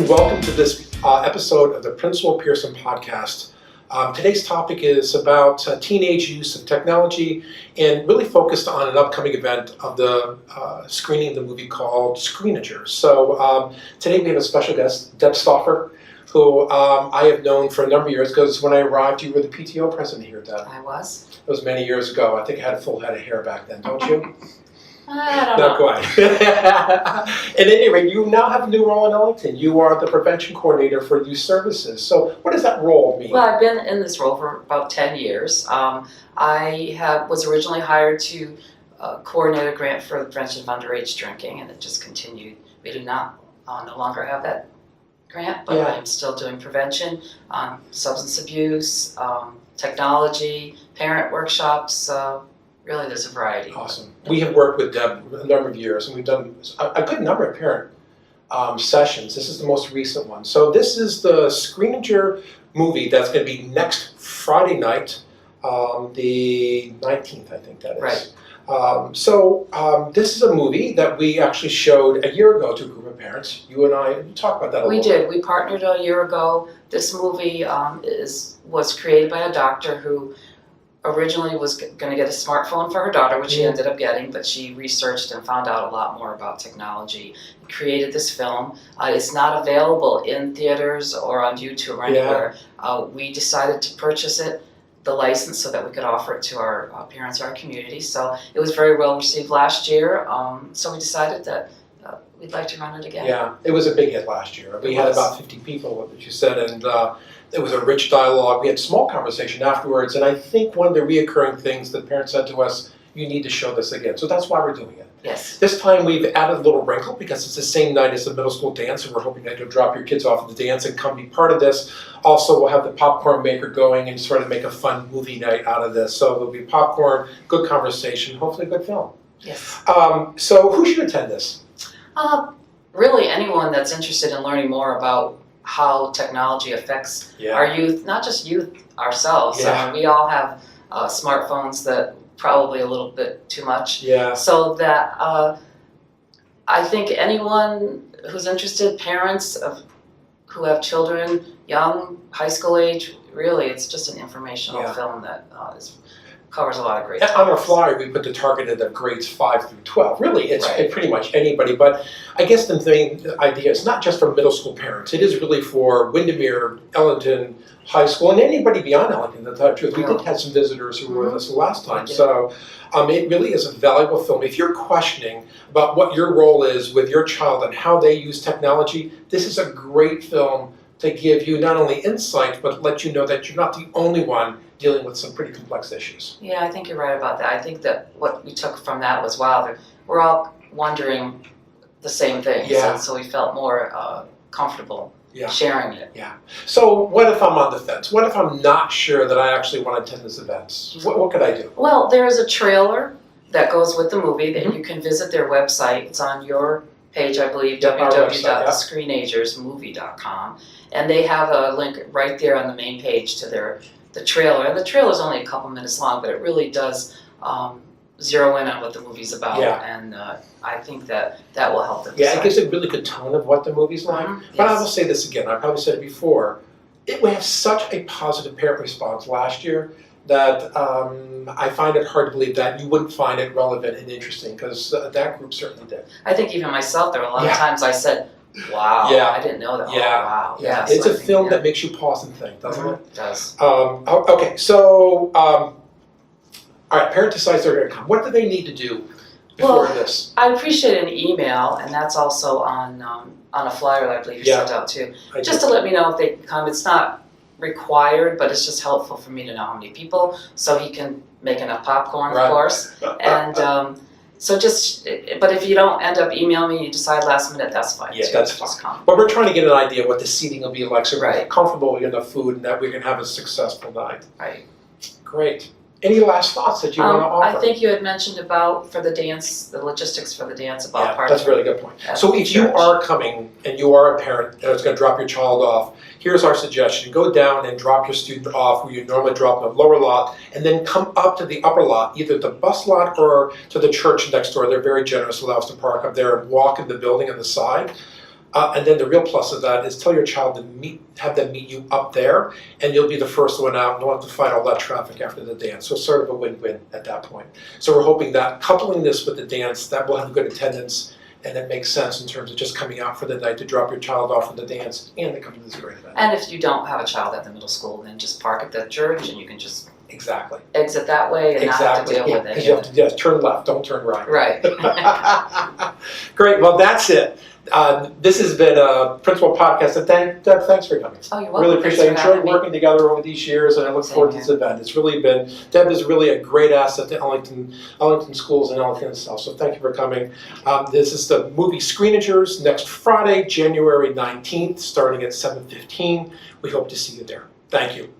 welcome to this episode of the Principal Pearson podcast. Today's topic is about teenage use of technology and really focused on an upcoming event of the screening of the movie called Screenagers. So today we have a special guest, Deb Stauffer, who I have known for a number of years because when I arrived you were the PTO president here, Deb. I was. It was many years ago. I think I had a full head of hair back then, don't you? I don't Not know. quite. At any rate, you now have a new role in Ellington. You are the prevention coordinator for youth services. So what does that role mean? Well, I've been in this role for about 10 years. I was originally hired to coordinate a grant for the prevention of underage drinking, and it just continued. We do not no longer have that grant, but I'm still doing prevention on substance abuse, technology, parent workshops. Really, there's a variety. Awesome. We have worked with Deb a number of years, and we've done a good number of parent sessions. This is the most recent one. So this is the Screenager movie that's going to be next Friday night, the 19th, I think that is. Right. This is a movie that we actually showed a year ago to a group of parents. You and I talked about that a little bit. We did. We partnered a year ago. This movie was created by a doctor who originally was going to get a smartphone for her daughter, which she ended up getting, but she researched and found out a lot more about technology. Created this film. It's not available in theaters or on YouTube or anywhere. We decided to purchase it, the license, so that we could offer it to our parents, our community. So it was very well received last year. So we decided that we'd like to run it again. Yeah, it was a big hit last year. We had about 50 people, as you said, and it was a rich dialogue. We had small conversation afterwards, and I think one of the reoccurring things that parents said to us, you need to show this again. So that's why we're doing it. Yes. This time we've added a little wrinkle because it's the same night as the middle school dance, and we're hoping that you'll drop your kids off at the dance and come be part of this. Also, we'll have the popcorn maker going and sort of make a fun movie night out of this. So there'll be popcorn, good conversation, hopefully a good film. Yes. So who should attend this? Really anyone that's interested in learning more about how technology affects our youth, not just youth ourselves. I mean, we all have smartphones that probably a little bit too much. So that I think anyone who's interested, parents who have children, young, high school age, really it's just an informational film that covers a lot of great topics. On our flyer, we put the targeted of grades 5 through 12. Really, it's pretty much anybody. But I guess the idea is not just for middle school parents. It is really for Windermere, Ellington High School, and anybody beyond Ellington. To tell the truth, we did have some visitors who were with us the last time. So it really is a valuable film. If you're questioning about what your role is with your child and how they use technology, this is a great film to give you not only insight, but let you know that you're not the only one dealing with some pretty complex issues. Yeah, I think you're right about that. I think that what we took from that was, wow, we're all wondering the same things. And so we felt more comfortable sharing it. So what if I'm on the fence? What if I'm not sure that I actually want to attend this event? What could I do? Well, there is a trailer that goes with the movie that you can visit their website. It's on your page, I believe, www.thescreenagersmovie.com. And they have a link right there on the main page to the trailer. And the trailer is only a couple minutes long, but it really does zero in on what the movie's about. And I think that will help them decide. It gives a really good tone of what the movie's like. But I will say this again, I probably said it before, we have such a positive parent response last year that I find it hard to believe that you wouldn't find it relevant and interesting, because that group certainly did. I think even myself, there were a lot of times I said, wow, I didn't know that. Wow. It's a film that makes you pause and think, doesn't it? It does. Okay, so, all right, parent decides they're going to come. What do they need to do before this? I appreciate an email, and that's also on a flyer that I believe you sent out too. Just to let me know if they can come. It's not required, but it's just helpful for me to know how many people, so he can make enough popcorn, of course. And but if you don't end up emailing me, you decide last minute, that's fine. That's fine. But we're trying to get an idea of what the seating will be like, so we're comfortable with enough food and that we can have a successful night. Great. Any last thoughts that you want to offer? I think you had mentioned about, for the dance, the logistics for the dance, about part that's a really good point. So if you are coming and you are a parent that's going to drop your child off, here's our suggestion. Go down and drop your student off where you normally drop in the lower lot, and then come up to the upper lot, either the bus lot or to the church next door. They're very generous, allow us to park up there and walk in the building on the side. And then the real plus of that is tell your child to have them meet you up there, and you'll be the first one out, and don't have to fight all that traffic after the dance. So it's sort of a win-win at that point. So we're hoping that coupling this with the dance, that will have good attendance, and it makes sense in terms of just coming out for the night to drop your child off at the dance and to come to this great event. And if you don't have a child at the middle school, then just park at the church and you can just Exactly. exit that way and not have to deal with it. Because you have to just turn left, don't turn right. Right. Great, well that's it. This has been a Principal Podcast, and Deb, thanks for coming. Oh, you're welcome. Really appreciate it. I enjoyed working together over these years, and I look forward to this event. It's really been, Deb is really a great asset to Ellington Schools and Ellington itself, so thank you for coming. This is the movie Screenagers next Friday, January 19th, starting at 7:15. We hope to see you there. Thank you.